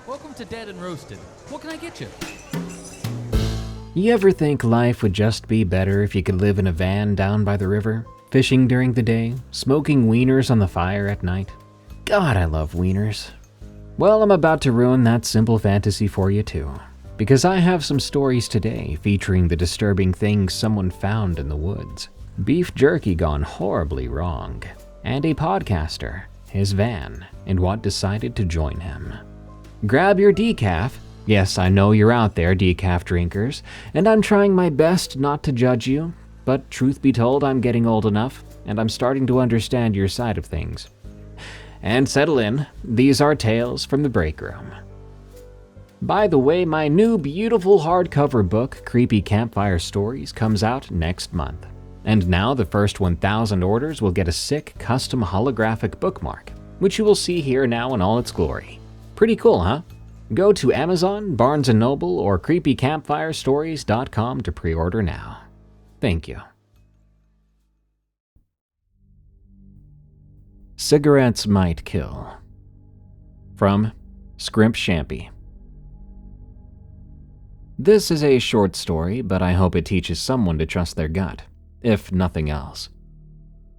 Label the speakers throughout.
Speaker 1: Welcome to Dead and Roasted. What can I get you?
Speaker 2: You ever think life would just be better if you could live in a van down by the river, fishing during the day, smoking wieners on the fire at night? God, I love wieners. Well, I'm about to ruin that simple fantasy for you too, because I have some stories today featuring the disturbing things someone found in the woods, beef jerky gone horribly wrong, and a podcaster, his van, and what decided to join him. Grab your decaf. Yes, I know you're out there, decaf drinkers, and I'm trying my best not to judge you, but truth be told, I'm getting old enough, and I'm starting to understand your side of things. And settle in, these are tales from the break room. By the way, my new beautiful hardcover book, Creepy Campfire Stories, comes out next month. And now the first 1,000 orders will get a sick custom holographic bookmark, which you will see here now in all its glory. Pretty cool, huh? Go to Amazon, Barnes & Noble, or creepycampfirestories.com to pre-order now. Thank you. Cigarettes Might Kill. From ScrimpShampy. This is a short story, but I hope it teaches someone to trust their gut, if nothing else.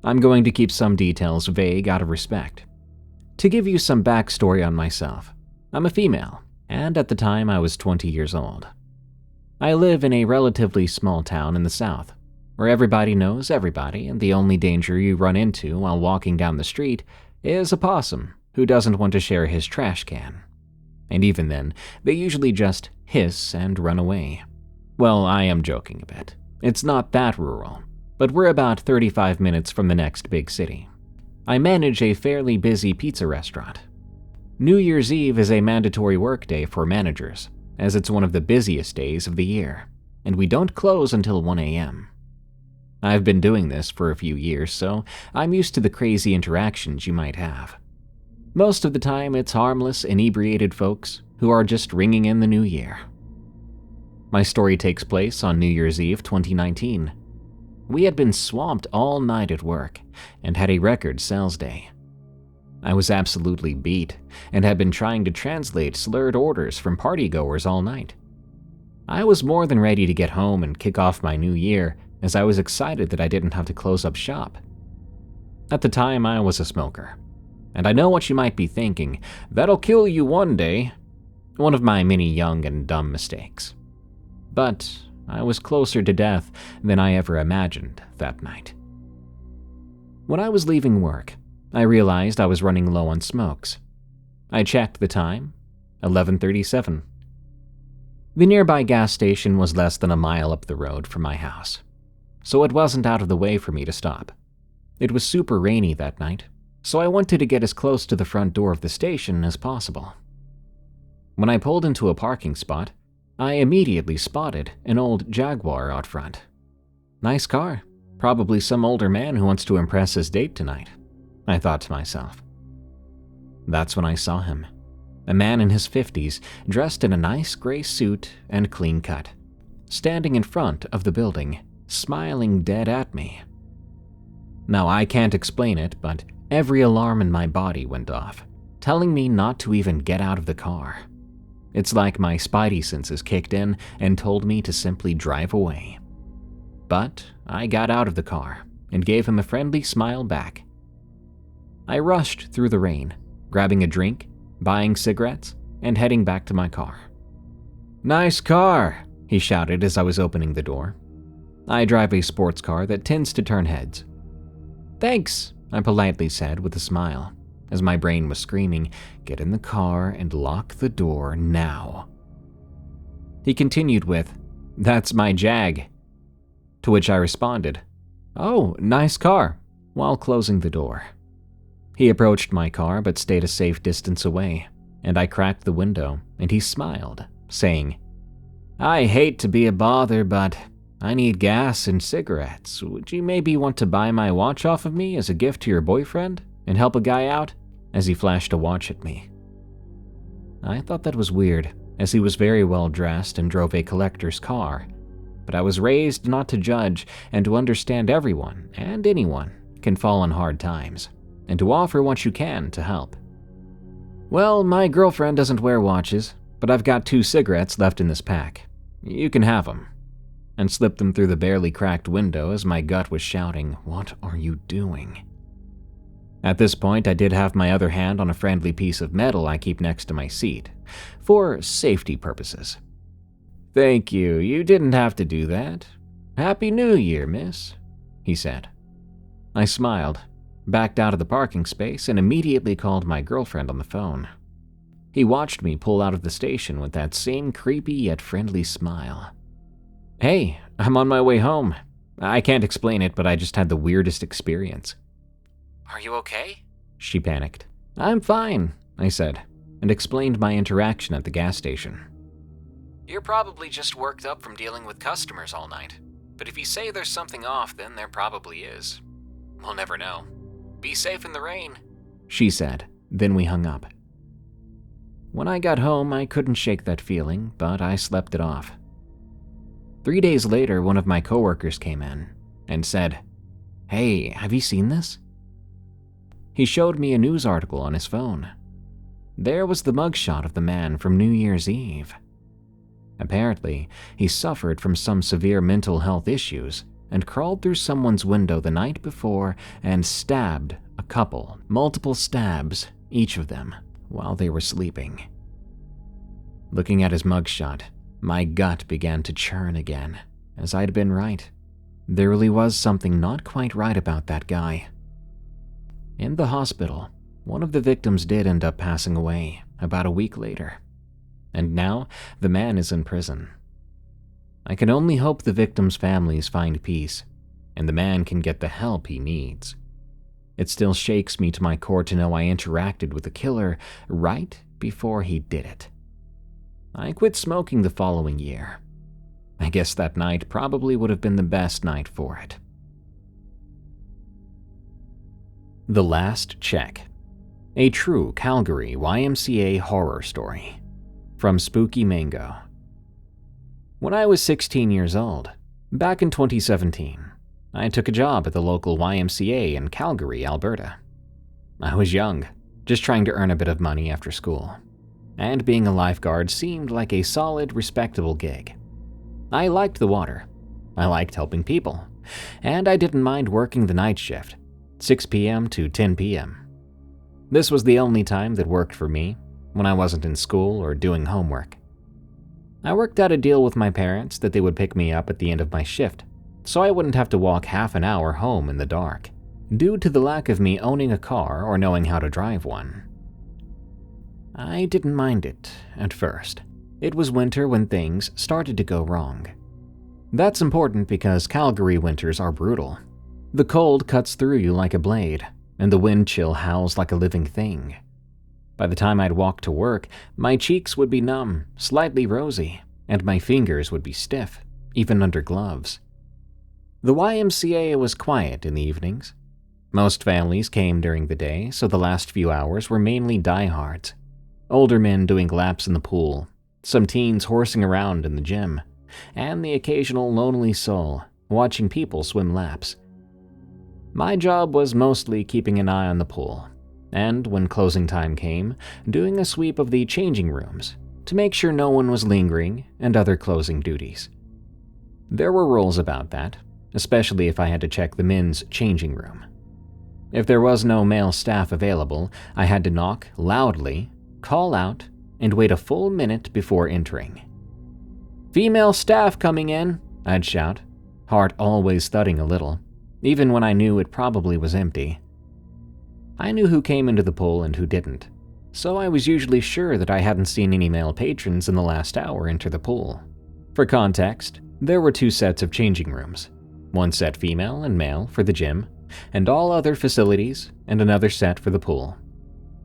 Speaker 2: I'm going to keep some details vague out of respect. To give you some backstory on myself, I'm a female, and at the time I was 20 years old. I live in a relatively small town in the south, where everybody knows everybody, and the only danger you run into while walking down the street is a possum who doesn't want to share his trash can. And even then, they usually just hiss and run away. Well, I am joking a bit. It's not that rural, but we're about 35 minutes from the next big city. I manage a fairly busy pizza restaurant. New Year's Eve is a mandatory work day for managers, as it's one of the busiest days of the year, and we don't close until 1 a.m. I've been doing this for a few years, so I'm used to the crazy interactions you might have. Most of the time, it's harmless, inebriated folks who are just ringing in the new year. My story takes place on New Year's Eve 2019. We had been swamped all night at work and had a record sales day. I was absolutely beat and had been trying to translate slurred orders from partygoers all night. I was more than ready to get home and kick off my new year, as I was excited that I didn't have to close up shop. At the time, I was a smoker. And I know what you might be thinking, that'll kill you one day. One of my many young and dumb mistakes. But I was closer to death than I ever imagined that night. When I was leaving work, I realized I was running low on smokes. I checked the time, 11:37. The nearby gas station was less than a mile up the road from my house, so it wasn't out of the way for me to stop. It was super rainy that night, so I wanted to get as close to the front door of the station as possible. When I pulled into a parking spot, I immediately spotted an old Jaguar out front. Nice car, probably some older man who wants to impress his date tonight, I thought to myself. That's when I saw him, a man in his 50s, dressed in a nice gray suit and clean cut, standing in front of the building, smiling dead at me. Now, I can't explain it, but every alarm in my body went off, telling me not to even get out of the car. It's like my spidey senses kicked in and told me to simply drive away. But I got out of the car and gave him a friendly smile back. I rushed through the rain, grabbing a drink, buying cigarettes, and heading back to my car. "Nice car," he shouted as I was opening the door. I drive a sports car that tends to turn heads. "Thanks," I politely said with a smile, as my brain was screaming, "Get in the car and lock the door now." He continued with, "That's my Jag." To which I responded, "Oh, nice car," while closing the door. He approached my car but stayed a safe distance away, and I cracked the window and he smiled, saying, "I hate to be a bother, but I need gas and cigarettes. Would you maybe want to buy my watch off of me as a gift to your boyfriend and help a guy out?" as he flashed a watch at me. I thought that was weird, as he was very well dressed and drove a collector's car, but I was raised not to judge and to understand everyone and anyone can fall on hard times, and to offer what you can to help. Well, my girlfriend doesn't wear watches, but I've got 2 cigarettes left in this pack. You can have them. And slipped them through the barely cracked window as my gut was shouting, "What are you doing?" At this point, I did have my other hand on a friendly piece of metal I keep next to my seat, for safety purposes. "Thank you, you didn't have to do that. Happy New Year, miss," he said. I smiled, backed out of the parking space, and immediately called my girlfriend on the phone. He watched me pull out of the station with that same creepy yet friendly smile. "Hey, I'm on my way home. I can't explain it, but I just had the weirdest experience." "Are you okay?" she panicked. "I'm fine," I said, and explained my interaction at the gas station. "You're probably just worked up from dealing with customers all night, but if you say there's something off, then there probably is. We'll never know. Be safe in the rain," she said, then we hung up. When I got home, I couldn't shake that feeling, but I slept it off. 3 days later, one of my coworkers came in and said, "Hey, have you seen this?" He showed me a news article on his phone. There was the mugshot of the man from New Year's Eve. Apparently, he suffered from some severe mental health issues and crawled through someone's window the night before and stabbed a couple, multiple stabs, each of them, while they were sleeping. Looking at his mugshot, my gut began to churn again, as I'd been right. There really was something not quite right about that guy. In the hospital, one of the victims did end up passing away about a week later, and now the man is in prison. I can only hope the victims' families find peace, and the man can get the help he needs. It still shakes me to my core to know I interacted with the killer right before he did it. I quit smoking the following year. I guess that night probably would have been the best night for it. The Last Check. A true Calgary YMCA horror story. From Spooky Mango. When I was 16 years old, back in 2017, I took a job at the local YMCA in Calgary, Alberta. I was young, just trying to earn a bit of money after school, and being a lifeguard seemed like a solid, respectable gig. I liked the water, I liked helping people, and I didn't mind working the night shift, 6 p.m. to 10 p.m. This was the only time that worked for me when I wasn't in school or doing homework. I worked out a deal with my parents that they would pick me up at the end of my shift, so I wouldn't have to walk half an hour home in the dark, due to the lack of me owning a car or knowing how to drive one. I didn't mind it at first. It was winter when things started to go wrong. That's important because Calgary winters are brutal. The cold cuts through you like a blade, and the wind chill howls like a living thing. By the time I'd walk to work, my cheeks would be numb, slightly rosy, and my fingers would be stiff, even under gloves. The YMCA was quiet in the evenings. Most families came during the day, so the last few hours were mainly diehards. Older men doing laps in the pool, some teens horsing around in the gym, and the occasional lonely soul watching people swim laps. My job was mostly keeping an eye on the pool, and when closing time came, doing a sweep of the changing rooms to make sure no one was lingering and other closing duties. There were rules about that, especially if I had to check the men's changing room. If there was no male staff available, I had to knock loudly, call out, and wait a full minute before entering. "Female staff coming in," I'd shout, heart always thudding a little, even when I knew it probably was empty. I knew who came into the pool and who didn't, so I was usually sure that I hadn't seen any male patrons in the last hour enter the pool. For context, there were 2 sets of changing rooms, one set female and male for the gym, and all other facilities, and another set for the pool.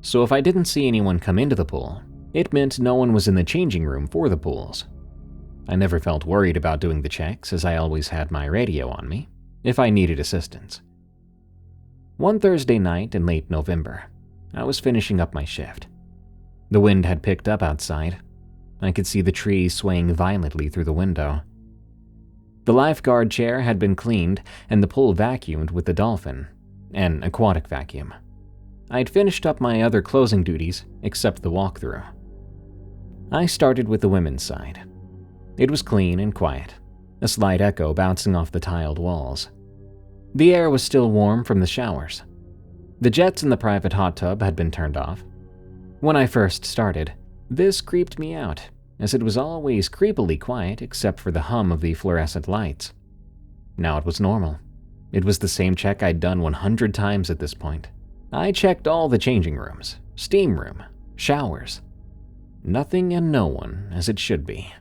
Speaker 2: So if I didn't see anyone come into the pool, it meant no one was in the changing room for the pools. I never felt worried about doing the checks as I always had my radio on me, if I needed assistance. One Thursday night in late November, I was finishing up my shift. The wind had picked up outside. I could see the trees swaying violently through the window. The lifeguard chair had been cleaned and the pool vacuumed with the dolphin, an aquatic vacuum. I'd finished up my other closing duties, except the walkthrough. I started with the women's side. It was clean and quiet, a slight echo bouncing off the tiled walls. The air was still warm from the showers. The jets in the private hot tub had been turned off. When I first started, this creeped me out, as it was always creepily quiet except for the hum of the fluorescent lights. Now it was normal. It was the same check I'd done 100 times at this point. I checked all the changing rooms, steam room, showers. Nothing and no one as it should be.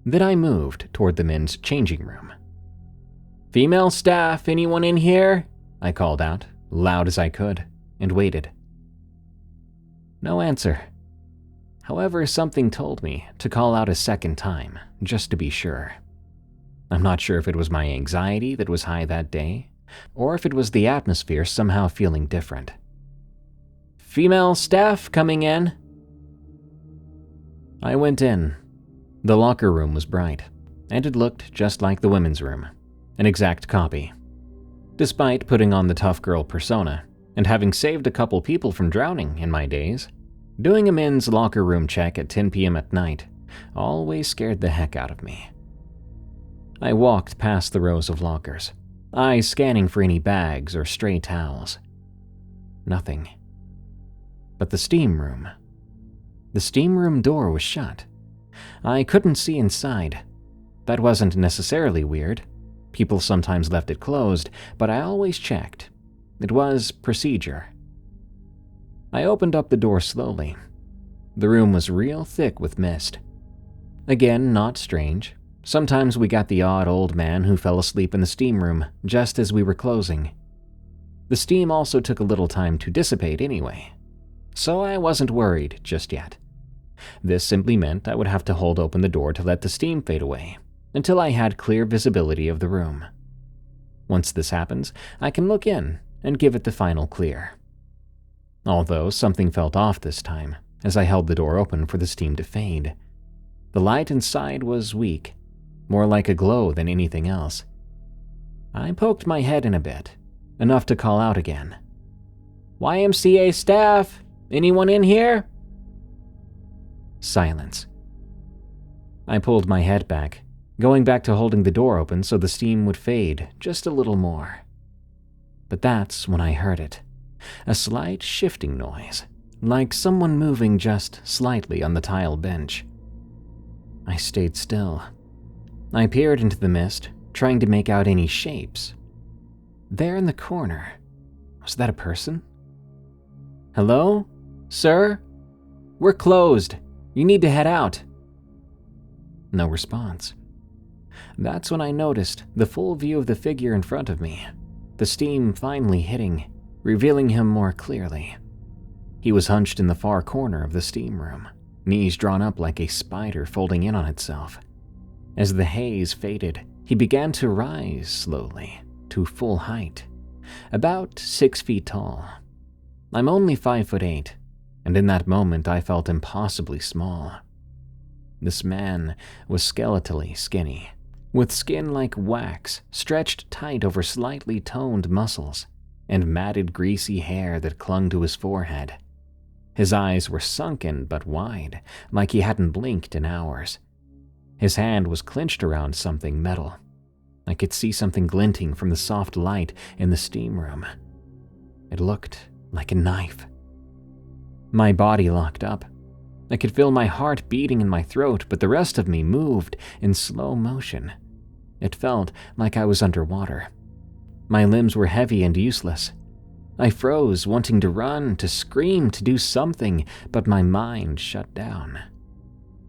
Speaker 2: Then I moved toward the men's changing room. "Female staff, anyone in here?" I called out, loud as I could, and waited. No answer. However, something told me to call out a second time, just to be sure. I'm not sure if it was my anxiety that was high that day, or if it was the atmosphere somehow feeling different. "Female staff coming in?" I went in. The locker room was bright, and it looked just like the women's room, an exact copy. Despite putting on the tough girl persona, and having saved a couple people from drowning in my days, doing a men's locker room check at 10 p.m. at night always scared the heck out of me. I walked past the rows of lockers, eyes scanning for any bags or stray towels. Nothing. But the steam room. The steam room door was shut. I couldn't see inside. That wasn't necessarily weird. People sometimes left it closed, but I always checked. It was procedure. I opened up the door slowly. The room was real thick with mist. Again, not strange. Sometimes we got the odd old man who fell asleep in the steam room just as we were closing. The steam also took a little time to dissipate anyway, so I wasn't worried just yet. This simply meant I would have to hold open the door to let the steam fade away until I had clear visibility of the room. Once this happens, I can look in and give it the final clear. Although something felt off this time as I held the door open for the steam to fade. The light inside was weak, more like a glow than anything else. I poked my head in a bit, enough to call out again. "YMCA staff, anyone in here?" Silence. I pulled my head back, going back to holding the door open so the steam would fade just a little more. But that's when I heard it. A slight shifting noise, like someone moving just slightly on the tile bench. I stayed still. I peered into the mist, trying to make out any shapes. There in the corner, was that a person? "Hello? Sir? We're closed. You need to head out." No response. That's when I noticed the full view of the figure in front of me, the steam finally hitting, revealing him more clearly. He was hunched in the far corner of the steam room, knees drawn up like a spider folding in on itself. As the haze faded, he began to rise slowly to full height, about 6 feet tall. I'm only 5'8", and in that moment I felt impossibly small. This man was skeletally skinny, with skin like wax stretched tight over slightly toned muscles, and matted greasy hair that clung to his forehead. His eyes were sunken but wide, like he hadn't blinked in hours. His hand was clenched around something metal. I could see something glinting from the soft light in the steam room. It looked like a knife. My body locked up. I could feel my heart beating in my throat, but the rest of me moved in slow motion. It felt like I was underwater. My limbs were heavy and useless. I froze, wanting to run, to scream, to do something, but my mind shut down.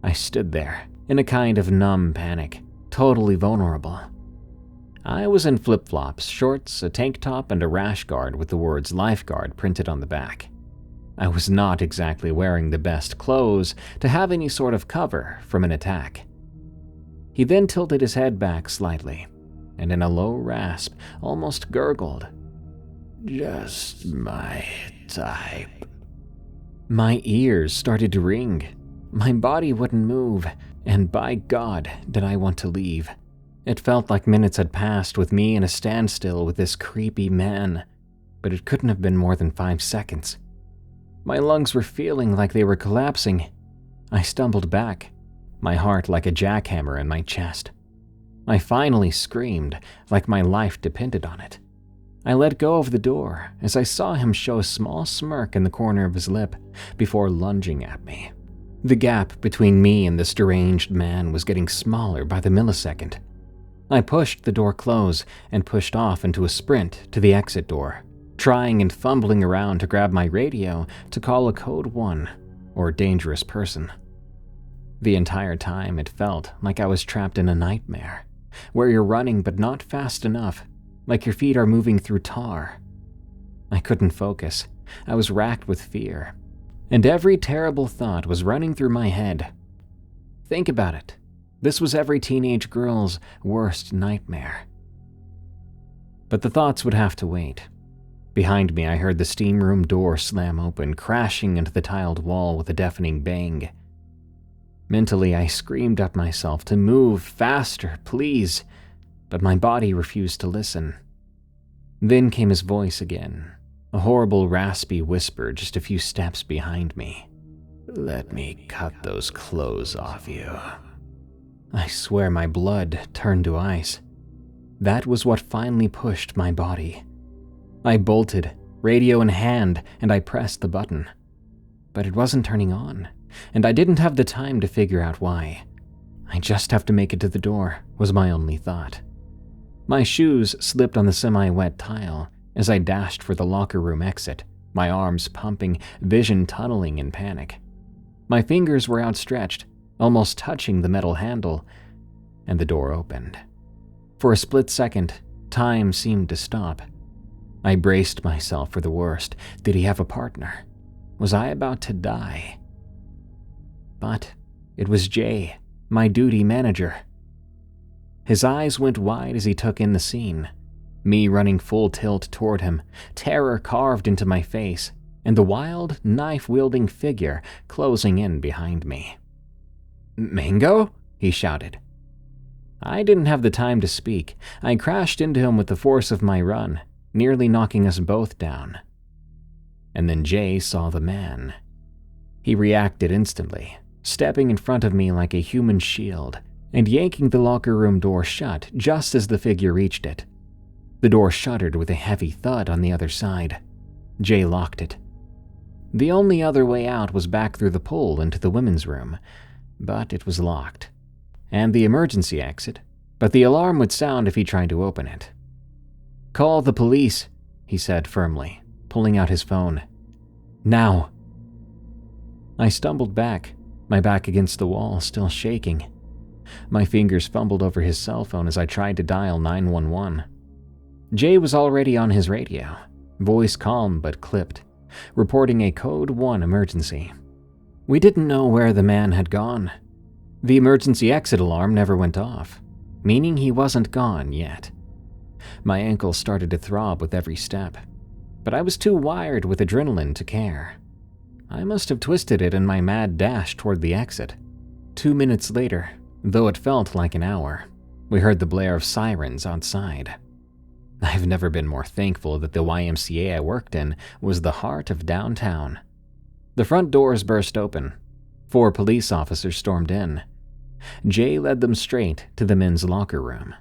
Speaker 2: I stood there, in a kind of numb panic, totally vulnerable. I was in flip-flops, shorts, a tank top, and a rash guard with the words lifeguard printed on the back. I was not exactly wearing the best clothes to have any sort of cover from an attack. He then tilted his head back slightly, and in a low rasp, almost gurgled, "Just my type." My ears started to ring. My body wouldn't move, and by God, did I want to leave. It felt like minutes had passed with me in a standstill with this creepy man. but it couldn't have been more than 5 seconds. My lungs were feeling like they were collapsing. I stumbled back, my heart like a jackhammer in my chest. I finally screamed, like my life depended on it. I let go of the door as I saw him show a small smirk in the corner of his lip before lunging at me. The gap between me and this deranged man was getting smaller by the millisecond. I pushed the door close and pushed off into a sprint to the exit door, trying and fumbling around to grab my radio to call a code 1 or dangerous person. The entire time it felt like I was trapped in a nightmare, where you're running but not fast enough, like your feet are moving through tar. I couldn't focus. I was racked with fear, and every terrible thought was running through my head. Think about it. This was every teenage girl's worst nightmare. But the thoughts would have to wait. Behind me, I heard the steam room door slam open, crashing into the tiled wall with a deafening bang. Mentally, I screamed at myself to move faster, please, but my body refused to listen. Then came his voice again, a horrible raspy whisper just a few steps behind me. "Let me cut those clothes off you." I swear my blood turned to ice. That was what finally pushed my body. I bolted, radio in hand, and I pressed the button. But it wasn't turning on, and I didn't have the time to figure out why. I just have to make it to the door, was my only thought. My shoes slipped on the semi-wet tile as I dashed for the locker room exit, my arms pumping, vision tunneling in panic. My fingers were outstretched, almost touching the metal handle, and the door opened. For a split second, time seemed to stop. I braced myself for the worst. Did he have a partner? Was I about to die? But it was Jay, my duty manager. His eyes went wide as he took in the scene, me running full tilt toward him, terror carved into my face, and the wild, knife-wielding figure closing in behind me. "Mango?" he shouted. I didn't have the time to speak. I crashed into him with the force of my run, nearly knocking us both down. And then Jay saw the man. He reacted instantly, stepping in front of me like a human shield, and yanking the locker room door shut just as the figure reached it. The door shuddered with a heavy thud on the other side. Jay locked it. The only other way out was back through the pool into the women's room, but it was locked. And the emergency exit, but the alarm would sound if he tried to open it. "Call the police," he said firmly, pulling out his phone. "Now." I stumbled back, my back against the wall, still shaking. My fingers fumbled over his cell phone as I tried to dial 911. Jay was already on his radio, voice calm but clipped, reporting a Code 1 emergency. We didn't know where the man had gone. The emergency exit alarm never went off, meaning he wasn't gone yet. My ankle started to throb with every step, but I was too wired with adrenaline to care. I must have twisted it in my mad dash toward the exit. 2 minutes later, though it felt like an hour, we heard the blare of sirens outside. I've never been more thankful that the YMCA I worked in was the heart of downtown. The front doors burst open. 4 police officers stormed in. Jay led them straight to the men's locker room.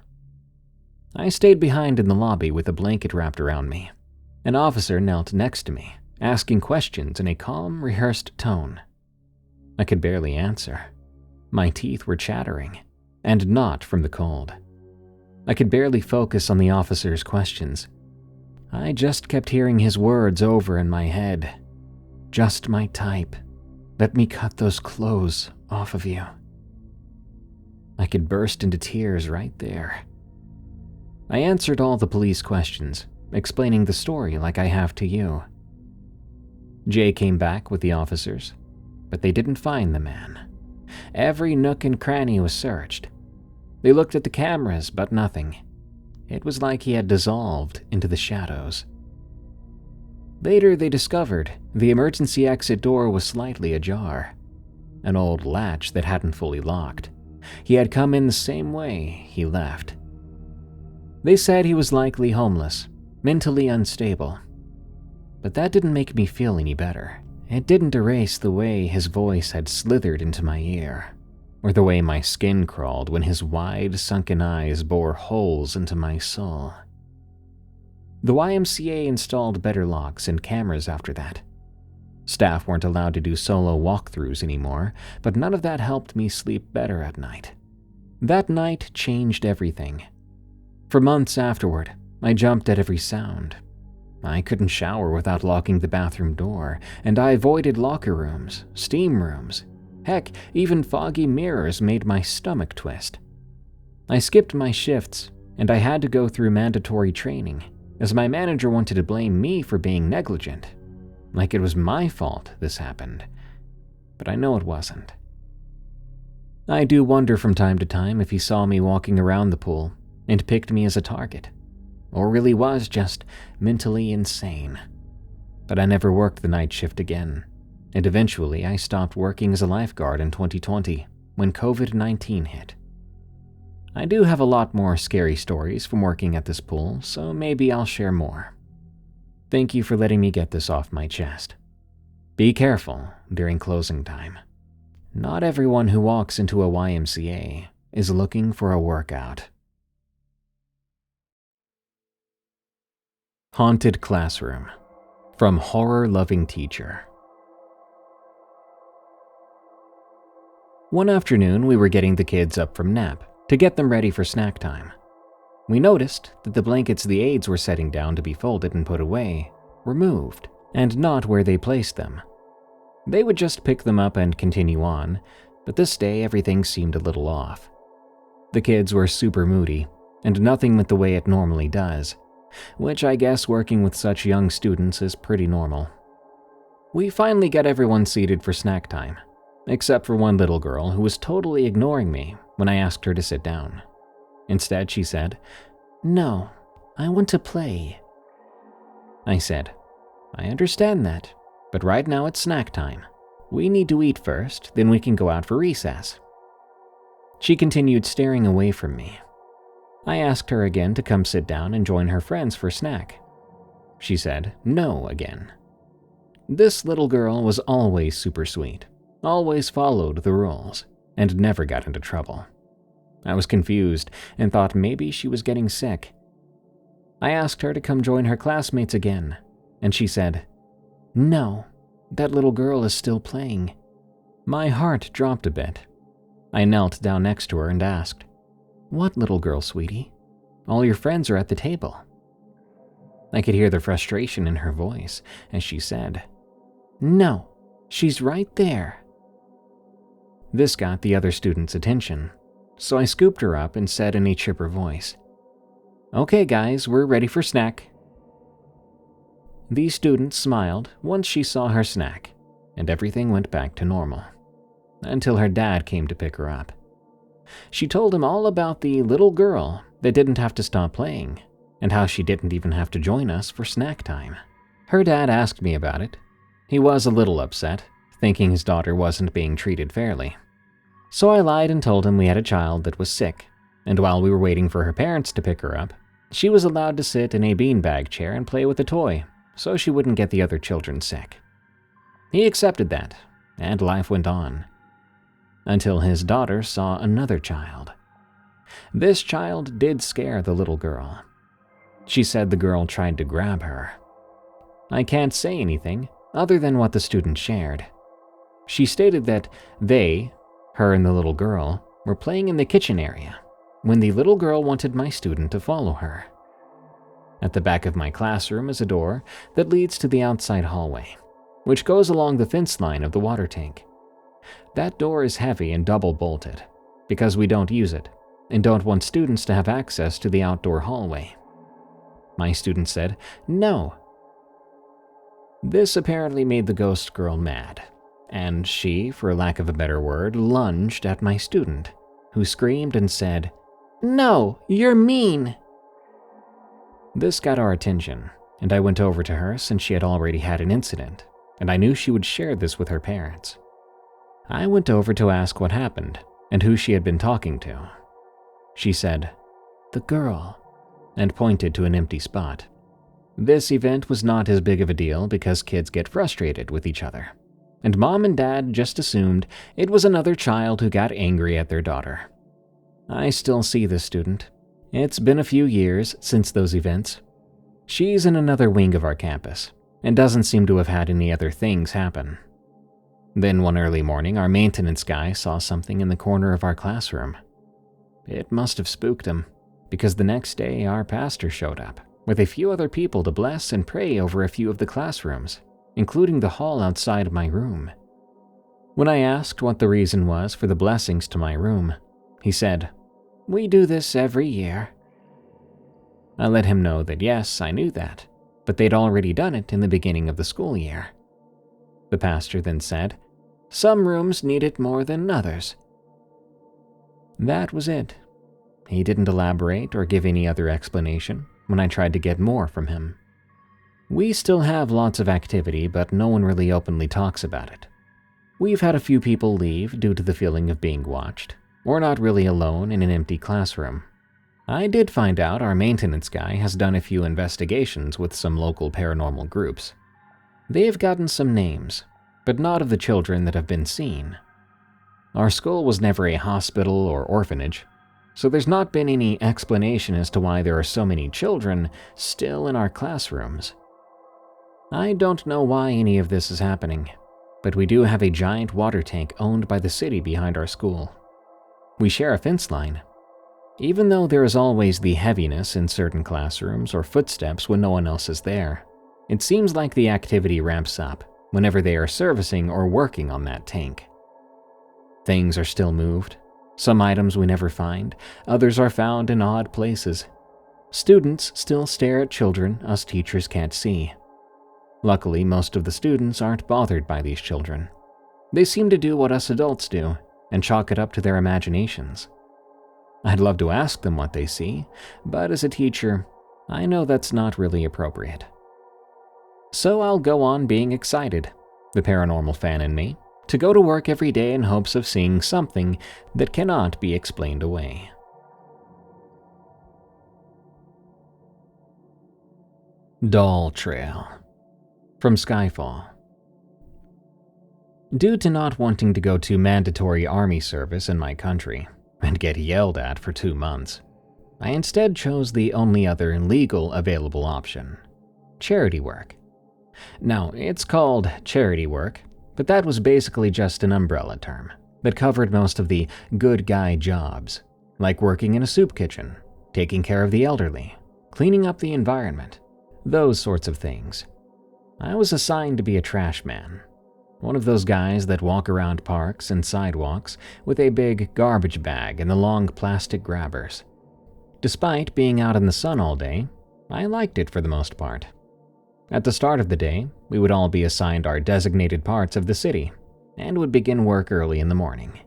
Speaker 2: I stayed behind in the lobby with a blanket wrapped around me. An officer knelt next to me, asking questions in a calm, rehearsed tone. I could barely answer. My teeth were chattering, and not from the cold. I could barely focus on the officer's questions. I just kept hearing his words over in my head. "Just my type. Let me cut those clothes off of you." I could burst into tears right there. I answered all the police questions, explaining the story like I have to you. Jay came back with the officers, but they didn't find the man. Every nook and cranny was searched. They looked at the cameras, but nothing. It was like he had dissolved into the shadows. Later, they discovered the emergency exit door was slightly ajar, an old latch that hadn't fully locked. He had come in the same way he left. They said he was likely homeless, mentally unstable, But that didn't make me feel any better. It didn't erase the way his voice had slithered into my ear, or the way my skin crawled when his wide, sunken eyes bore holes into my soul. The YMCA installed better locks and cameras after that. Staff weren't allowed to do solo walkthroughs anymore, but none of that helped me sleep better at night. That night changed everything. For months afterward, I jumped at every sound. I couldn't shower without locking the bathroom door, and I avoided locker rooms, steam rooms. Heck, even foggy mirrors made my stomach twist. I skipped my shifts, and I had to go through mandatory training, as my manager wanted to blame me for being negligent. Like it was my fault this happened. But I know it wasn't. I do wonder from time to time if he saw me walking around the pool and picked me as a target, or really was just mentally insane. But I never worked the night shift again, and eventually I stopped working as a lifeguard in 2020 when COVID-19 hit. I do have a lot more scary stories from working at this pool, so maybe I'll share more. Thank you for letting me get this off my chest. Be careful during closing time. Not everyone who walks into a YMCA is looking for a workout. Haunted Classroom from Horror-Loving Teacher. One afternoon, we were getting the kids up from nap to get them ready for snack time. We noticed that the blankets the aides were setting down to be folded and put away were moved, and not where they placed them. They would just pick them up and continue on, but this day everything seemed a little off. The kids were super moody, and nothing went the way it normally does, which I guess working with such young students is pretty normal. We finally got everyone seated for snack time, except for one little girl who was totally ignoring me when I asked her to sit down. Instead, she said, "No, I want to play." I said, "I understand that, but right now it's snack time. We need to eat first, then we can go out for recess." She continued staring away from me. I asked her again to come sit down and join her friends for snack. She said no again. This little girl was always super sweet, always followed the rules, and never got into trouble. I was confused and thought maybe she was getting sick. I asked her to come join her classmates again, and she said, "No, that little girl is still playing." My heart dropped a bit. I knelt down next to her and asked, "What little girl, sweetie? All your friends are at the table." I could hear the frustration in her voice as she said, "No, she's right there." This got the other students' attention, so I scooped her up and said in a chipper voice, "Okay guys, we're ready for snack." The student smiled once she saw her snack, and everything went back to normal, until her dad came to pick her up. She told him all about the little girl that didn't have to stop playing, and how she didn't even have to join us for snack time. Her dad asked me about it. He was a little upset, thinking his daughter wasn't being treated fairly. So I lied and told him we had a child that was sick, and while we were waiting for her parents to pick her up, she was allowed to sit in a beanbag chair and play with a toy, so she wouldn't get the other children sick. He accepted that, and life went on. Until his daughter saw another child. This child did scare the little girl. She said the girl tried to grab her. I can't say anything other than what the student shared. She stated that they, her and the little girl, were playing in the kitchen area when the little girl wanted my student to follow her. At the back of my classroom is a door that leads to the outside hallway, which goes along the fence line of the water tank. That door is heavy and double bolted because we don't use it and don't want students to have access to the outdoor hallway. My student said, "No." This apparently made the ghost girl mad, and she, for lack of a better word, lunged at my student, who screamed and said, "No, you're mean." This got our attention, and I went over to her since she had already had an incident, and I knew she would share this with her parents. I went over to ask what happened and who she had been talking to. She said, "The girl," and pointed to an empty spot. This event was not as big of a deal because kids get frustrated with each other, and Mom and Dad just assumed it was another child who got angry at their daughter. I still see this student. It's been a few years since those events. She's in another wing of our campus and doesn't seem to have had any other things happen. Then one early morning, our maintenance guy saw something in the corner of our classroom. It must have spooked him, because the next day our pastor showed up with a few other people to bless and pray over a few of the classrooms, including the hall outside my room. When I asked what the reason was for the blessings to my room, he said, "We do this every year." I let him know that yes, I knew that, but they'd already done it in the beginning of the school year. The pastor then said, "Some rooms need it more than others." That was it. He didn't elaborate or give any other explanation when I tried to get more from him. We still have lots of activity, but no one really openly talks about it. We've had a few people leave due to the feeling of being watched, or not really alone in an empty classroom. I did find out our maintenance guy has done a few investigations with some local paranormal groups. They've gotten some names, but not of the children that have been seen. Our school was never a hospital or orphanage, so there's not been any explanation as to why there are so many children still in our classrooms. I don't know why any of this is happening, but we do have a giant water tank owned by the city behind our school. We share a fence line. Even though there is always the heaviness in certain classrooms or footsteps when no one else is there, it seems like the activity ramps up whenever they are servicing or working on that tank. Things are still moved. Some items we never find, others are found in odd places. Students still stare at children us teachers can't see. Luckily, most of the students aren't bothered by these children. They seem to do what us adults do and chalk it up to their imaginations. I'd love to ask them what they see, but as a teacher, I know that's not really appropriate. So I'll go on being excited, the paranormal fan in me, to go to work every day in hopes of seeing something that cannot be explained away. Doll Trail from Skyfall. Due to not wanting to go to mandatory army service in my country and get yelled at for 2 months, I instead chose the only other legal available option: charity work. Now, it's called charity work, but that was basically just an umbrella term that covered most of the good guy jobs, like working in a soup kitchen, taking care of the elderly, cleaning up the environment, those sorts of things. I was assigned to be a trash man, one of those guys that walk around parks and sidewalks with a big garbage bag and the long plastic grabbers. Despite being out in the sun all day, I liked it for the most part. At the start of the day, we would all be assigned our designated parts of the city and would begin work early in the morning.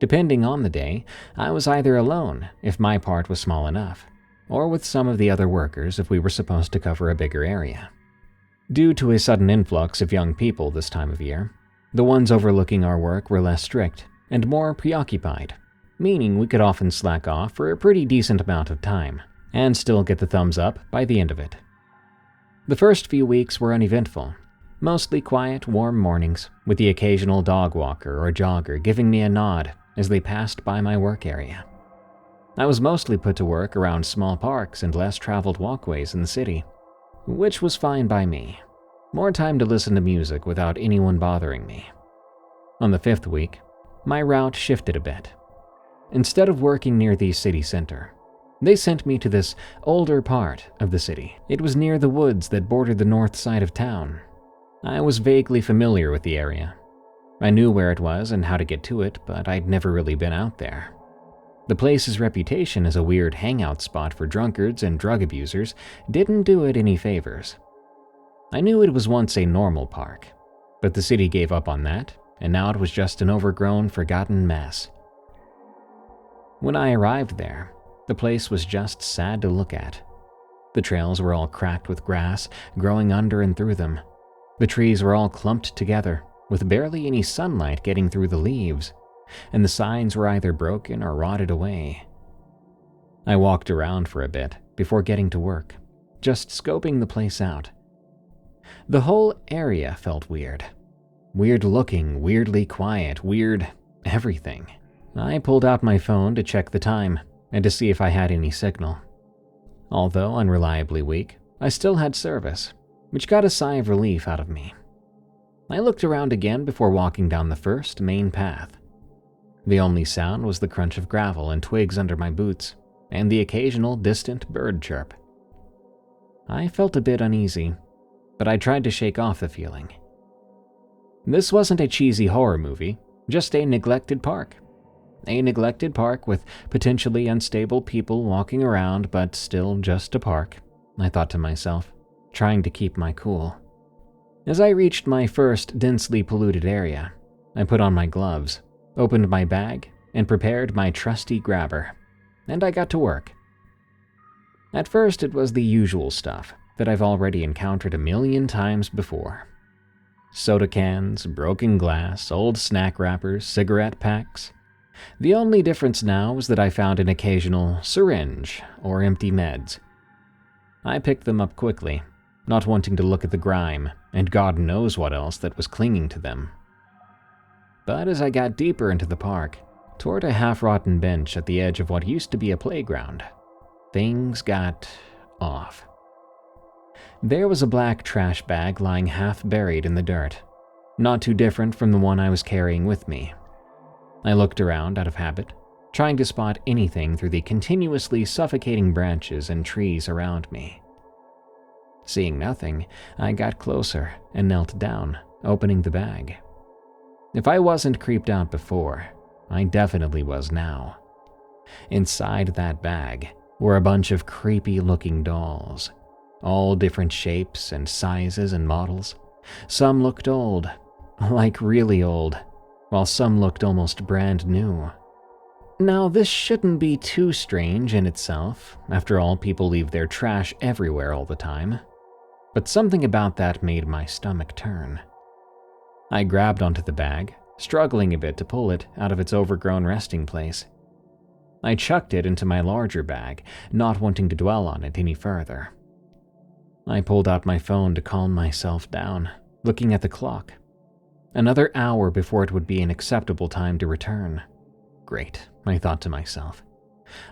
Speaker 2: Depending on the day, I was either alone if my part was small enough, or with some of the other workers if we were supposed to cover a bigger area. Due to a sudden influx of young people this time of year, the ones overlooking our work were less strict and more preoccupied, meaning we could often slack off for a pretty decent amount of time and still get the thumbs up by the end of it. The first few weeks were uneventful, mostly quiet, warm mornings with the occasional dog walker or jogger giving me a nod as they passed by my work area. I was mostly put to work around small parks and less traveled walkways in the city, which was fine by me. More time to listen to music without anyone bothering me. On the 5th week, my route shifted a bit. Instead of working near the city center, they sent me to this older part of the city. It was near the woods that bordered the north side of town. I was vaguely familiar with the area. I knew where it was and how to get to it, but I'd never really been out there. The place's reputation as a weird hangout spot for drunkards and drug abusers didn't do it any favors. I knew it was once a normal park, but the city gave up on that, and now it was just an overgrown, forgotten mess. When I arrived there, the place was just sad to look at. The trails were all cracked with grass growing under and through them. The trees were all clumped together, with barely any sunlight getting through the leaves, and the signs were either broken or rotted away. I walked around for a bit before getting to work, just scoping the place out. The whole area felt weird. Weird looking, weirdly quiet, weird everything. I pulled out my phone to check the time and to see if I had any signal. Although unreliably weak, I still had service, which got a sigh of relief out of me. I looked around again before walking down the first main path. The only sound was the crunch of gravel and twigs under my boots, and the occasional distant bird chirp. I felt a bit uneasy, but I tried to shake off the feeling. This wasn't a cheesy horror movie, just a neglected park. A neglected park with potentially unstable people walking around, but still just a park, I thought to myself, trying to keep my cool. As I reached my first densely polluted area, I put on my gloves, opened my bag, and prepared my trusty grabber, and I got to work. At first, it was the usual stuff that I've already encountered a million times before. Soda cans, broken glass, old snack wrappers, cigarette packs. The only difference now was that I found an occasional syringe or empty meds. I picked them up quickly, not wanting to look at the grime and God knows what else that was clinging to them. But as I got deeper into the park, toward a half-rotten bench at the edge of what used to be a playground, things got off. There was a black trash bag lying half-buried in the dirt, not too different from the one I was carrying with me. I looked around out of habit, trying to spot anything through the continuously suffocating branches and trees around me. Seeing nothing, I got closer and knelt down, opening the bag. If I wasn't creeped out before, I definitely was now. Inside that bag were a bunch of creepy-looking dolls, all different shapes and sizes and models. Some looked old, like really old, while some looked almost brand new. Now, this shouldn't be too strange in itself. After all, people leave their trash everywhere all the time. But something about that made my stomach turn. I grabbed onto the bag, struggling a bit to pull it out of its overgrown resting place. I chucked it into my larger bag, not wanting to dwell on it any further. I pulled out my phone to calm myself down, looking at the clock. Another hour before it would be an acceptable time to return. Great, I thought to myself.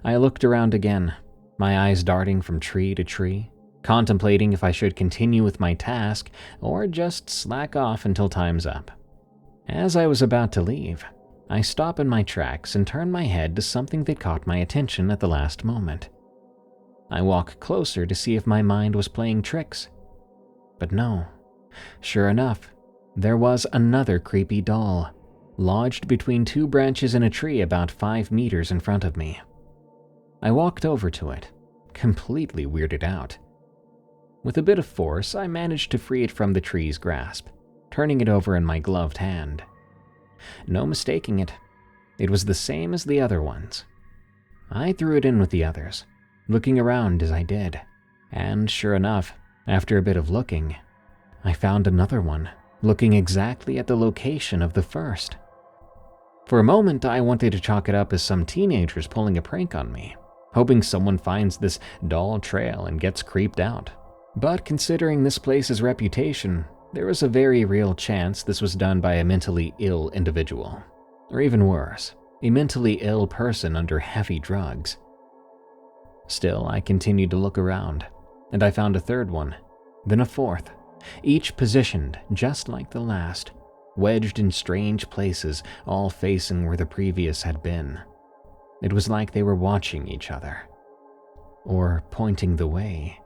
Speaker 2: I looked around again, my eyes darting from tree to tree, contemplating if I should continue with my task or just slack off until time's up. As I was about to leave, I stop in my tracks and turn my head to something that caught my attention at the last moment. I walk closer to see if my mind was playing tricks. But no. Sure enough, there was another creepy doll, lodged between two branches in a tree about 5 meters in front of me. I walked over to it, completely weirded out. With a bit of force, I managed to free it from the tree's grasp, turning it over in my gloved hand. No mistaking it. It was the same as the other ones. I threw it in with the others, looking around as I did, and sure enough, after a bit of looking, I found another one, looking exactly at the location of the first. For a moment, I wanted to chalk it up as some teenagers pulling a prank on me, hoping someone finds this doll trail and gets creeped out. But considering this place's reputation, there was a very real chance this was done by a mentally ill individual. Or even worse, a mentally ill person under heavy drugs. Still, I continued to look around, and I found a third one, then a fourth, each positioned just like the last, wedged in strange places, all facing where the previous had been. It was like they were watching each other. Or pointing the way.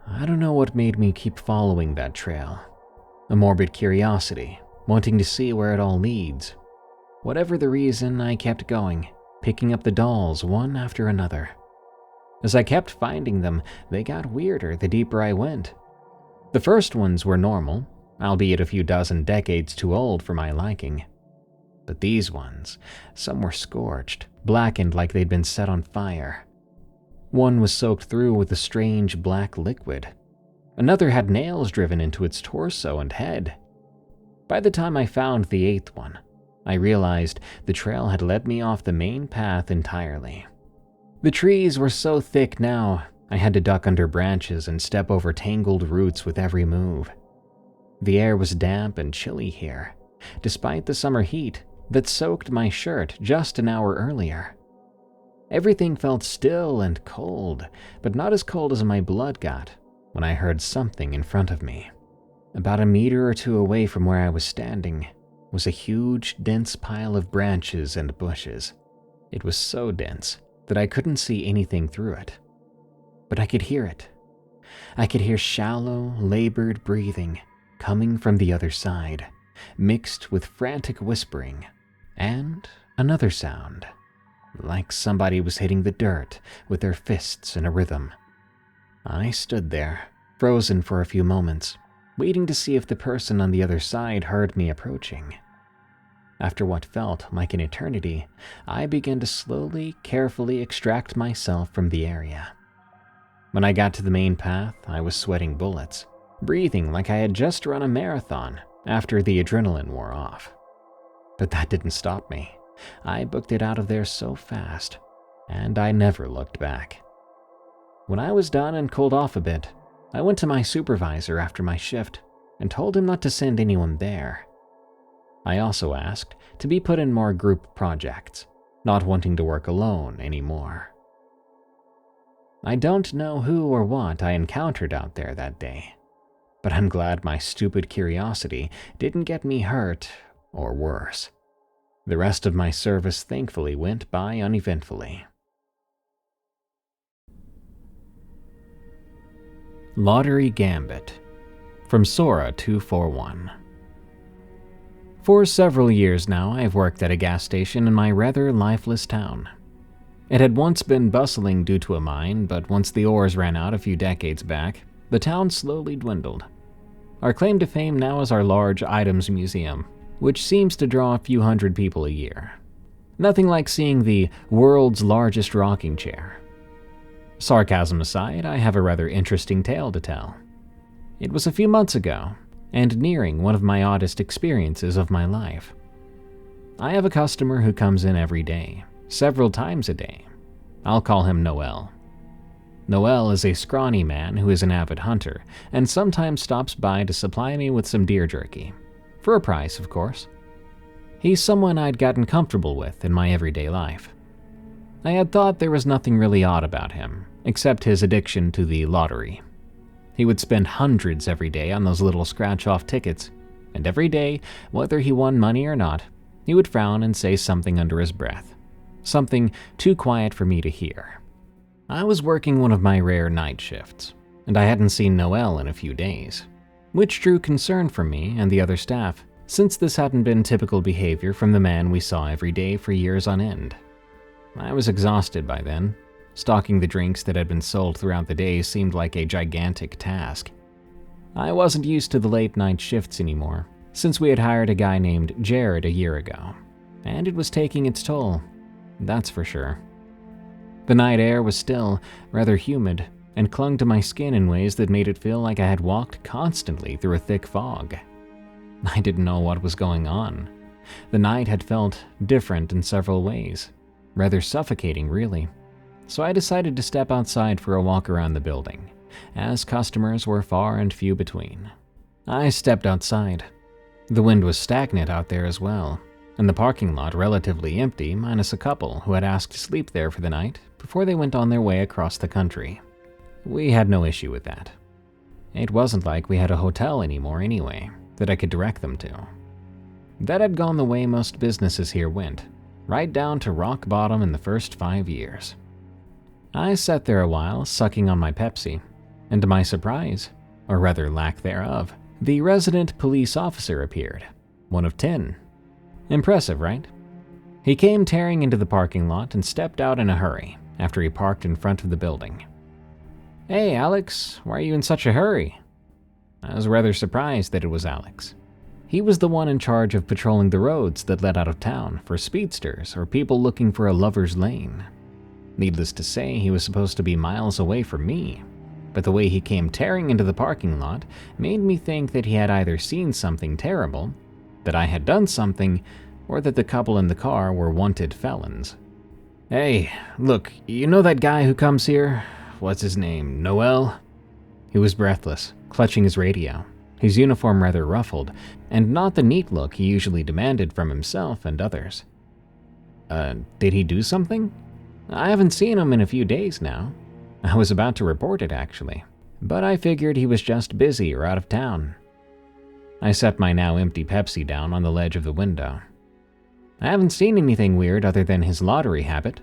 Speaker 2: I don't know what made me keep following that trail. A morbid curiosity, wanting to see where it all leads. Whatever the reason, I kept going, picking up the dolls one after another. As I kept finding them, they got weirder the deeper I went. The first ones were normal, albeit a few dozen decades too old for my liking. But these ones, some were scorched, blackened like they'd been set on fire. One was soaked through with a strange black liquid. Another had nails driven into its torso and head. By the time I found the eighth one, I realized the trail had led me off the main path entirely. The trees were so thick now, I had to duck under branches and step over tangled roots with every move. The air was damp and chilly here, despite the summer heat that soaked my shirt just an hour earlier. Everything felt still and cold, but not as cold as my blood got when I heard something in front of me. About a meter or two away from where I was standing was a huge, dense pile of branches and bushes. It was so dense that I couldn't see anything through it. But I could hear it. I could hear shallow, labored breathing coming from the other side, mixed with frantic whispering, and another sound, like somebody was hitting the dirt with their fists in a rhythm. I stood there, frozen for a few moments, waiting to see if the person on the other side heard me approaching. After what felt like an eternity, I began to slowly, carefully extract myself from the area. When I got to the main path, I was sweating bullets, breathing like I had just run a marathon after the adrenaline wore off. But that didn't stop me. I booked it out of there so fast, and I never looked back. When I was done and cooled off a bit, I went to my supervisor after my shift and told him not to send anyone there. I also asked to be put in more group projects, not wanting to work alone anymore. I don't know who or what I encountered out there that day, but I'm glad my stupid curiosity didn't get me hurt or worse. The rest of my service thankfully went by uneventfully. Lottery Gambit from Sora 241. For several years now, I've worked at a gas station in my rather lifeless town. It had once been bustling due to a mine, but once the ores ran out a few decades back, the town slowly dwindled. Our claim to fame now is our large items museum, which seems to draw a few hundred people a year. Nothing like seeing the world's largest rocking chair. Sarcasm aside, I have a rather interesting tale to tell. It was a few months ago, and nearing one of my oddest experiences of my life. I have a customer who comes in every day, several times a day. I'll call him Noel. Noel is a scrawny man who is an avid hunter, and sometimes stops by to supply me with some deer jerky. For a price, of course. He's someone I'd gotten comfortable with in my everyday life. I had thought there was nothing really odd about him, except his addiction to the lottery. He would spend hundreds every day on those little scratch-off tickets, and every day, whether he won money or not, he would frown and say something under his breath. Something too quiet for me to hear. I was working one of my rare night shifts, and I hadn't seen Noel in a few days, which drew concern from me and the other staff, since this hadn't been typical behavior from the man we saw every day for years on end. I was exhausted by then. Stocking the drinks that had been sold throughout the day seemed like a gigantic task. I wasn't used to the late night shifts anymore, since we had hired a guy named Jared a year ago, and it was taking its toll, that's for sure. The night air was still rather humid and clung to my skin in ways that made it feel like I had walked constantly through a thick fog. I didn't know what was going on. The night had felt different in several ways, rather suffocating really. So I decided to step outside for a walk around the building, as customers were far and few between. I stepped outside. The wind was stagnant out there as well, and the parking lot relatively empty minus a couple who had asked to sleep there for the night before they went on their way across the country. We had no issue with that. It wasn't like we had a hotel anymore anyway, that I could direct them to. That had gone the way most businesses here went, right down to rock bottom in the first 5 years. I sat there a while, sucking on my Pepsi, and to my surprise, or rather lack thereof, the resident police officer appeared, one of 10. Impressive, right? He came tearing into the parking lot and stepped out in a hurry after he parked in front of the building. "Hey, Alex, why are you in such a hurry?" I was rather surprised that it was Alex. He was the one in charge of patrolling the roads that led out of town for speedsters or people looking for a lover's lane. Needless to say, he was supposed to be miles away from me, but the way he came tearing into the parking lot made me think that he had either seen something terrible, that I had done something, or that the couple in the car were wanted felons. "Hey, look, you know that guy who comes here? what's his name, Noel? He was breathless, clutching his radio, his uniform rather ruffled, and not the neat look he usually demanded from himself and others. Did he do something? I haven't seen him in a few days now. I was about to report it, actually, but I figured he was just busy or out of town. I set my now empty Pepsi down on the ledge of the window. I haven't seen anything weird other than his lottery habit,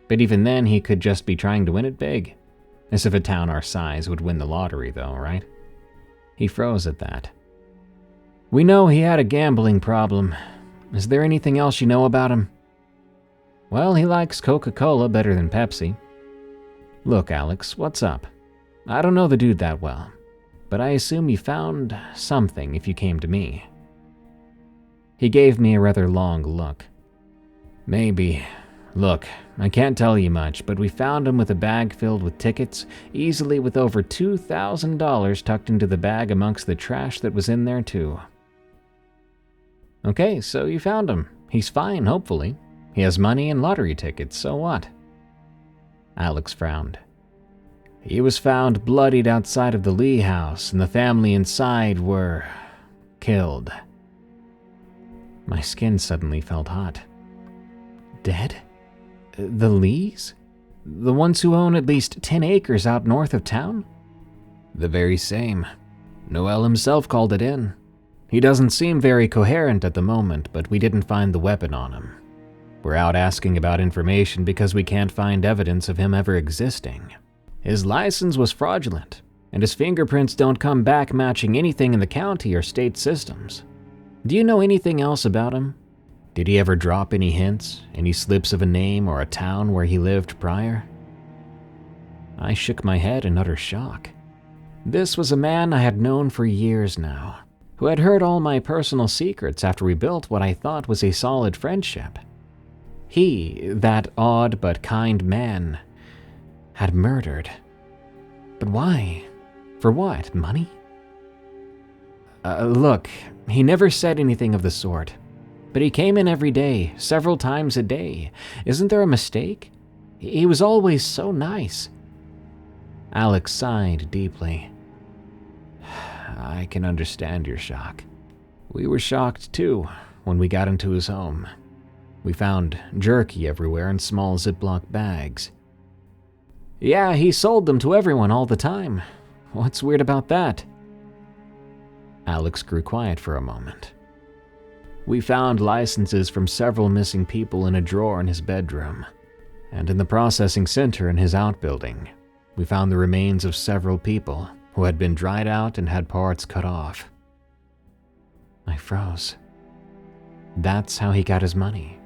Speaker 2: but even then he could just be trying to win it big. As if a town our size would win the lottery though, right? He froze at that. We know he had a gambling problem. Is there anything else you know about him? Well, he likes Coca-Cola better than Pepsi. Look, Alex, what's up? I don't know the dude that well, but I assume you found something if you came to me. He gave me a rather long look. Maybe. Look, I can't tell you much, but we found him with a bag filled with tickets, easily with over $2,000 tucked into the bag amongst the trash that was in there too. Okay, so you found him. He's fine, hopefully. He has money and lottery tickets, so what? Alex frowned. He was found bloodied outside of the Lee house, and the family inside were killed. My skin suddenly felt hot. Dead? The Lees? The ones who own at least 10 acres out north of town? The very same. Noel himself called it in. He doesn't seem very coherent at the moment, but we didn't find the weapon on him. We're out asking about information because we can't find evidence of him ever existing. His license was fraudulent, and his fingerprints don't come back matching anything in the county or state systems. Do you know anything else about him? Did he ever drop any hints, any slips of a name or a town where he lived prior? I shook my head in utter shock. This was a man I had known for years now, who had heard all my personal secrets after we built what I thought was a solid friendship. He, that odd but kind man, had murdered. But why? For what? Money? Look, he never said anything of the sort. But he came in every day, several times a day. Isn't there a mistake? He was always so nice. Alex sighed deeply. I can understand your shock. We were shocked too when we got into his home. We found jerky everywhere in small Ziploc bags. Yeah, he sold them to everyone all the time. What's weird about that? Alex grew quiet for a moment. We found licenses from several missing people in a drawer in his bedroom, and in the processing center in his outbuilding, we found the remains of several people who had been dried out and had parts cut off. I froze. That's how he got his money.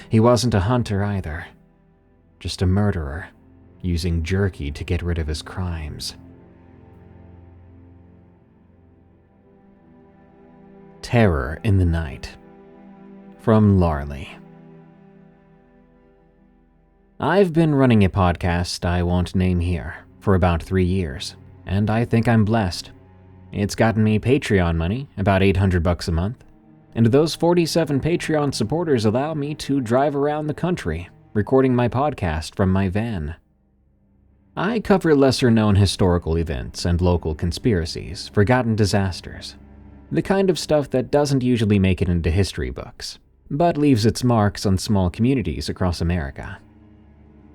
Speaker 2: He wasn't a hunter either, just a murderer, using jerky to get rid of his crimes. Terror in the Night. From Larley. I've been running a podcast I won't name here for about 3 years, and I think I'm blessed. It's gotten me Patreon money, about $800 a month, and those 47 Patreon supporters allow me to drive around the country, recording my podcast from my van. I cover lesser-known historical events and local conspiracies, forgotten disasters, the kind of stuff that doesn't usually make it into history books, but leaves its marks on small communities across America.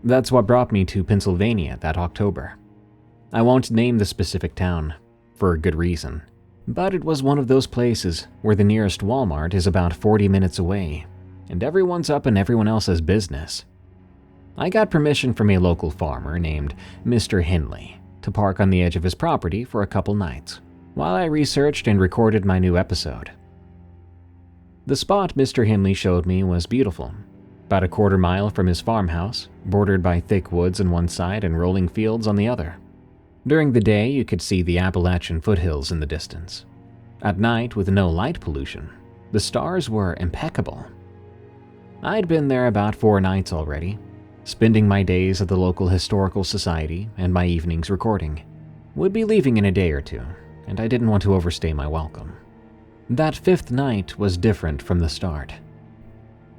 Speaker 2: That's what brought me to Pennsylvania that October. I won't name the specific town, for a good reason, but it was one of those places where the nearest Walmart is about 40 minutes away, and everyone's up in everyone else's business. I got permission from a local farmer named Mr. Henley to park on the edge of his property for a couple nights, while I researched and recorded my new episode. The spot Mr. Henley showed me was beautiful, about a quarter mile from his farmhouse, bordered by thick woods on one side and rolling fields on the other. During the day, you could see the Appalachian foothills in the distance. At night, with no light pollution, the stars were impeccable. I'd been there about 4 nights already, spending my days at the local historical society and my evenings recording. Would be leaving in a day or 2, and I didn't want to overstay my welcome. That 5th night was different from the start.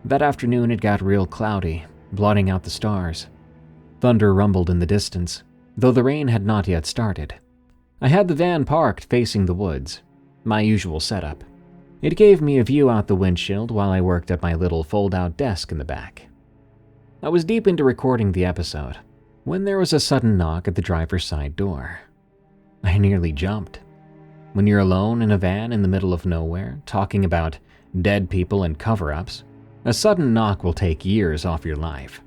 Speaker 2: That afternoon it got real cloudy, blotting out the stars. Thunder rumbled in the distance, though the rain had not yet started. I had the van parked facing the woods, my usual setup. It gave me a view out the windshield while I worked at my little fold-out desk in the back. I was deep into recording the episode when there was a sudden knock at the driver's side door. I nearly jumped. When you're alone in a van in the middle of nowhere, talking about dead people and cover-ups, a sudden knock will take years off your life.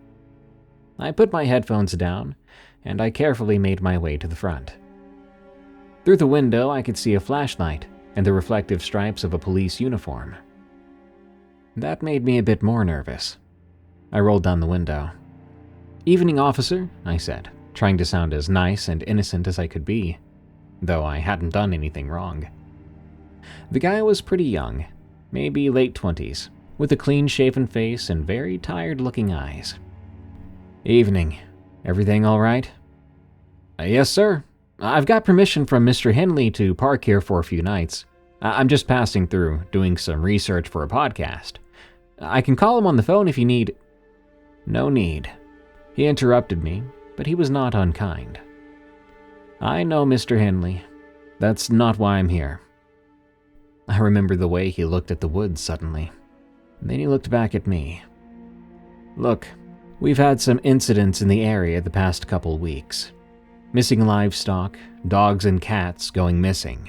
Speaker 2: I put my headphones down, and I carefully made my way to the front. Through the window, I could see a flashlight and the reflective stripes of a police uniform. That made me a bit more nervous. I rolled down the window. "Evening, officer," I said, trying to sound as nice and innocent as I could be, though I hadn't done anything wrong. The guy was pretty young, maybe late 20s, with a clean-shaven face and very tired-looking eyes. "Evening. Everything all right?" "Yes, sir. I've got permission from Mr. Henley to park here for a few nights. I'm just passing through, doing some research for a podcast. I can call him on the phone if you need—" "No need." He interrupted me, but he was not unkind. "I know Mr. Henley. That's not why I'm here." I remember the way he looked at the woods suddenly. Then he looked back at me. "Look, we've had some incidents in the area the past couple weeks. Missing livestock, dogs and cats going missing.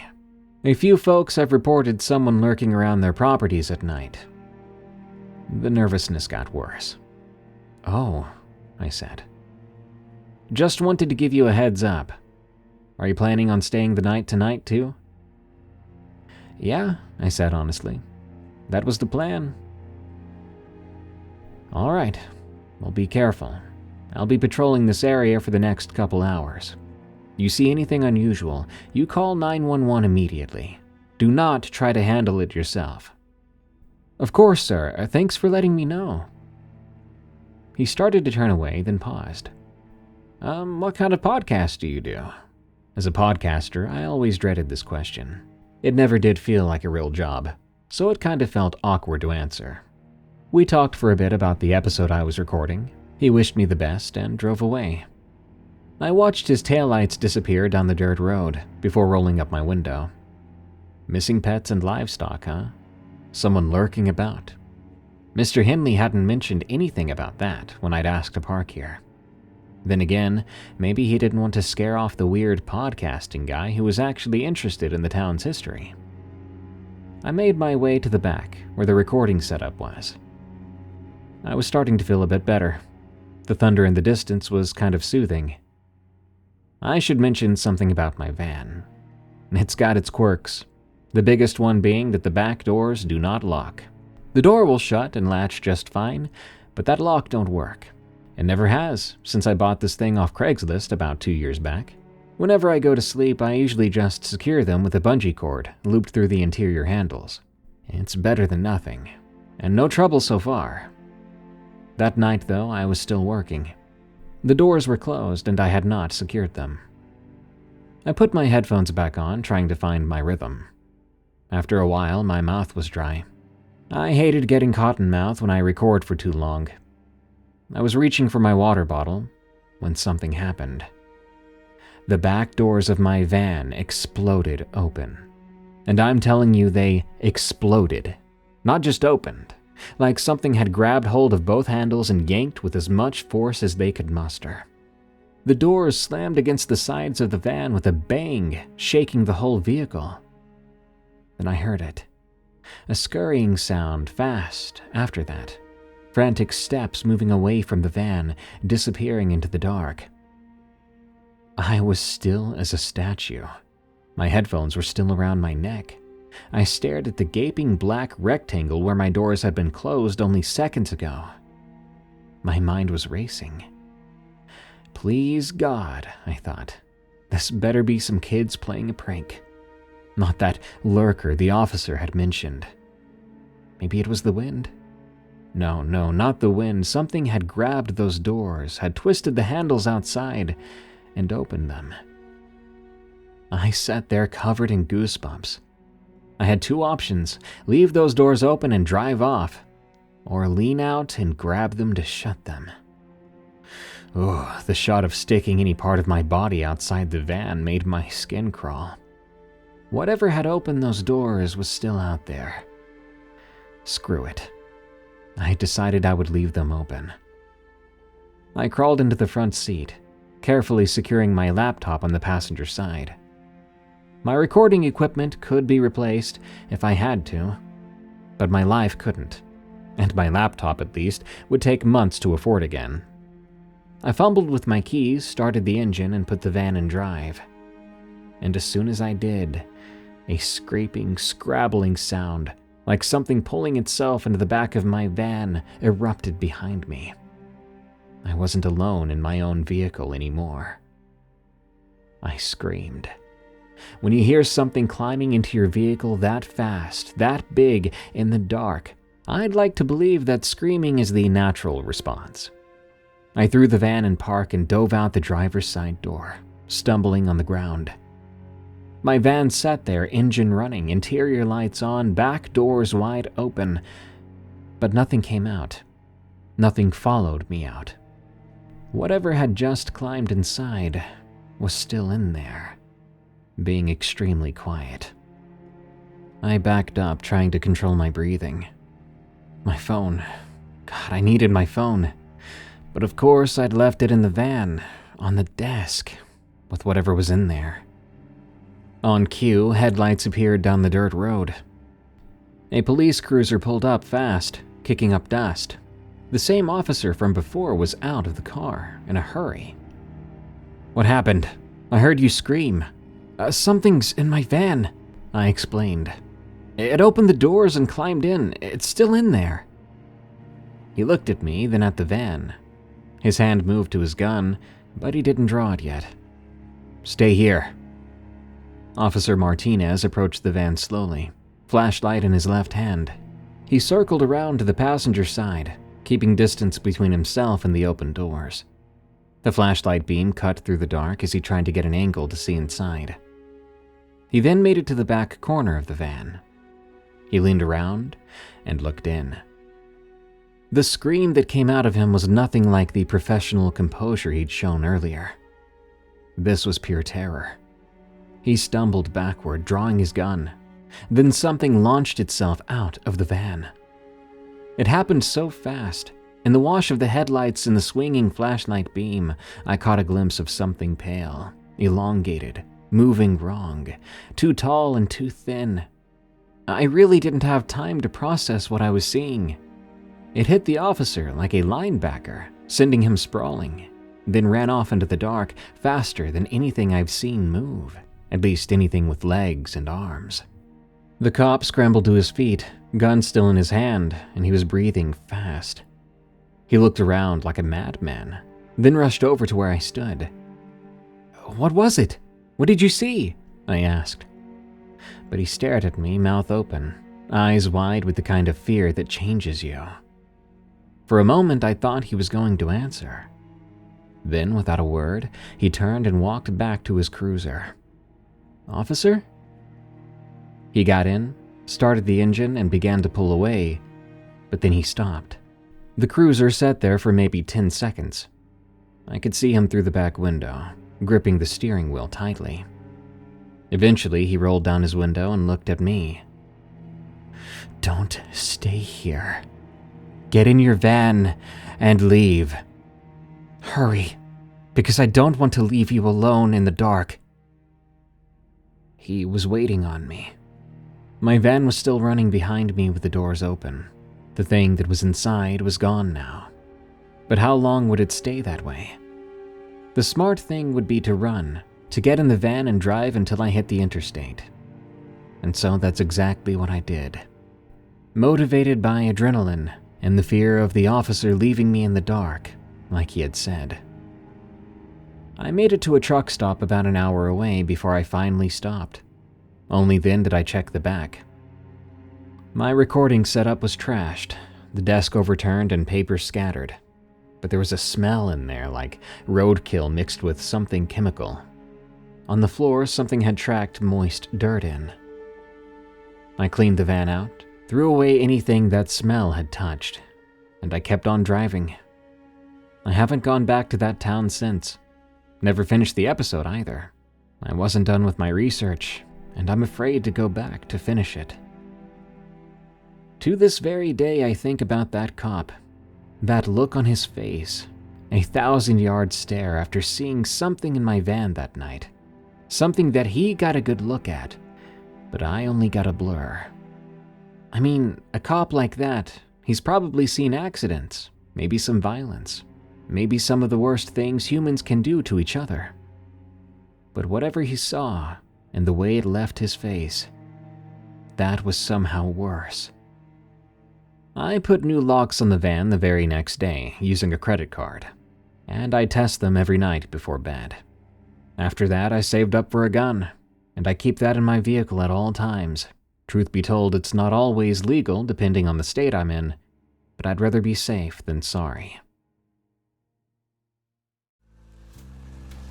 Speaker 2: A few folks have reported someone lurking around their properties at night." The nervousness got worse. "Oh," I said. "Just wanted to give you a heads up. Are you planning on staying the night tonight too?" "Yeah," I said honestly. "That was the plan." "All right. Well, be careful. I'll be patrolling this area for the next couple hours. You see anything unusual, you call 911 immediately. Do not try to handle it yourself." "Of course, sir. Thanks for letting me know." He started to turn away, then paused. What kind of podcast do you do?" As a podcaster, I always dreaded this question. It never did feel like a real job, so it kind of felt awkward to answer. We talked for a bit about the episode I was recording. He wished me the best and drove away. I watched his taillights disappear down the dirt road before rolling up my window. Missing pets and livestock, huh? Someone lurking about. Mr. Henley hadn't mentioned anything about that when I'd asked to park here. Then again, maybe he didn't want to scare off the weird podcasting guy who was actually interested in the town's history. I made my way to the back where the recording setup was. I was starting to feel a bit better. The thunder in the distance was kind of soothing. I should mention something about my van. It's got its quirks, the biggest one being that the back doors do not lock. The door will shut and latch just fine, but that lock don't work. It never has since I bought this thing off Craigslist about 2 years back. Whenever I go to sleep, I usually just secure them with a bungee cord looped through the interior handles. It's better than nothing, and no trouble so far. That night, though, I was still working. The doors were closed and I had not secured them. I put my headphones back on, trying to find my rhythm. After a while, my mouth was dry. I hated getting cotton mouth when I record for too long. I was reaching for my water bottle when something happened. The back doors of my van exploded open. And I'm telling you, they exploded, not just opened, like something had grabbed hold of both handles and yanked with as much force as they could muster. The doors slammed against the sides of the van with a bang, shaking the whole vehicle. Then I heard it. A scurrying sound fast after that. Frantic steps moving away from the van, disappearing into the dark. I was still as a statue. My headphones were still around my neck. I stared at the gaping black rectangle where my doors had been closed only seconds ago. My mind was racing. Please God, I thought, this better be some kids playing a prank. Not that lurker the officer had mentioned. Maybe it was the wind? No, not the wind. Something had grabbed those doors, had twisted the handles outside, and opened them. I sat there covered in goosebumps. I had two options: leave those doors open and drive off, or lean out and grab them to shut them. Oh, the shot of sticking any part of my body outside the van made my skin crawl. Whatever had opened those doors was still out there. Screw it. I decided I would leave them open. I crawled into the front seat, carefully securing my laptop on the passenger side. My recording equipment could be replaced if I had to, but my life couldn't, and my laptop, at least, would take months to afford again. I fumbled with my keys, started the engine, and put the van in drive. And as soon as I did, a scraping, scrabbling sound, like something pulling itself into the back of my van, erupted behind me. I wasn't alone in my own vehicle anymore. I screamed. When you hear something climbing into your vehicle that fast, that big, in the dark, I'd like to believe that screaming is the natural response. I threw the van in park and dove out the driver's side door, stumbling on the ground. My van sat there, engine running, interior lights on, back doors wide open, but nothing came out. Nothing followed me out. Whatever had just climbed inside was still in there, being extremely quiet. I backed up, trying to control my breathing. My phone. God, I needed my phone. But of course, I'd left it in the van, on the desk, with whatever was in there. On cue, headlights appeared down the dirt road. A police cruiser pulled up fast, kicking up dust. The same officer from before was out of the car, in a hurry. "What happened? I heard you scream." Something's in my van," I explained. "It opened the doors and climbed in. It's still in there." He looked at me, then at the van. His hand moved to his gun, but he didn't draw it yet. "Stay here." Officer Martinez approached the van slowly, flashlight in his left hand. He circled around to the passenger side, keeping distance between himself and the open doors. The flashlight beam cut through the dark as he tried to get an angle to see inside. He then made it to the back corner of the van. He leaned around and looked in. The scream that came out of him was nothing like the professional composure he'd shown earlier. This was pure terror. He stumbled backward, drawing his gun. Then something launched itself out of the van. It happened so fast. In the wash of the headlights and the swinging flashlight beam, I caught a glimpse of something pale, elongated, moving wrong, too tall and too thin. I really didn't have time to process what I was seeing. It hit the officer like a linebacker, sending him sprawling, then ran off into the dark faster than anything I've seen move, at least anything with legs and arms. The cop scrambled to his feet, gun still in his hand, and he was breathing fast. He looked around like a madman, then rushed over to where I stood. "What was it? What did you see?" I asked. But he stared at me, mouth open, eyes wide with the kind of fear that changes you. For a moment, I thought he was going to answer. Then, without a word, he turned and walked back to his cruiser. "Officer?" He got in, started the engine, and began to pull away, but then he stopped. The cruiser sat there for maybe 10 seconds. I could see him through the back window, gripping the steering wheel tightly. Eventually, he rolled down his window and looked at me. "Don't stay here. Get in your van and leave. Hurry, because I don't want to leave you alone in the dark." He was waiting on me. My van was still running behind me with the doors open. The thing that was inside was gone now. But how long would it stay that way? The smart thing would be to run, to get in the van and drive until I hit the interstate. And so that's exactly what I did. Motivated by adrenaline and the fear of the officer leaving me in the dark, like he had said. I made it to a truck stop about an hour away before I finally stopped. Only then did I check the back. My recording setup was trashed, the desk overturned and papers scattered. But there was a smell in there like roadkill mixed with something chemical. On the floor, something had tracked moist dirt in. I cleaned the van out, threw away anything that smell had touched, and I kept on driving. I haven't gone back to that town since. Never finished the episode either. I wasn't done with my research, and I'm afraid to go back to finish it. To this very day, I think about that cop. That look on his face. A 1,000-yard stare after seeing something in my van that night. Something that he got a good look at, but I only got a blur. I mean, a cop like that, he's probably seen accidents, maybe some violence, maybe some of the worst things humans can do to each other. But whatever he saw, and the way it left his face, that was somehow worse. I put new locks on the van the very next day using a credit card, and I test them every night before bed. After that, I saved up for a gun, and I keep that in my vehicle at all times. Truth be told, it's not always legal depending on the state I'm in, but I'd rather be safe than sorry.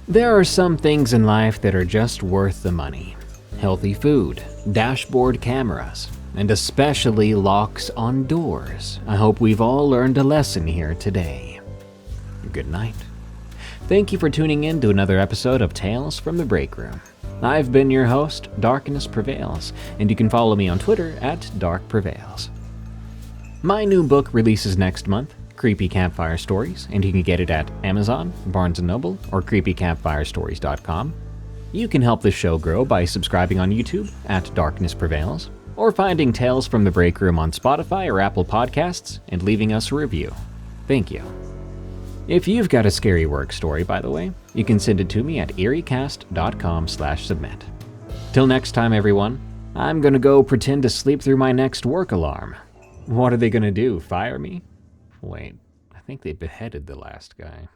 Speaker 2: There are some things in life that are just worth the money. Healthy food, dashboard cameras, and especially locks on doors. I hope we've all learned a lesson here today. Good night. Thank you for tuning in to another episode of Tales from the Break Room. I've been your host, Darkness Prevails, and you can follow me on Twitter at DarkPrevails. My new book releases next month, Creepy Campfire Stories, and you can get it at Amazon, Barnes & Noble, or creepycampfirestories.com. You can help the show grow by subscribing on YouTube at Darkness Prevails, or finding Tales from the Break Room on Spotify or Apple Podcasts and leaving us a review. Thank you. If you've got a scary work story, by the way, you can send it to me at eeriecast.com/submit. Till next time, everyone, I'm gonna go pretend to sleep through my next work alarm. What are they gonna do, fire me? Wait, I think they beheaded the last guy.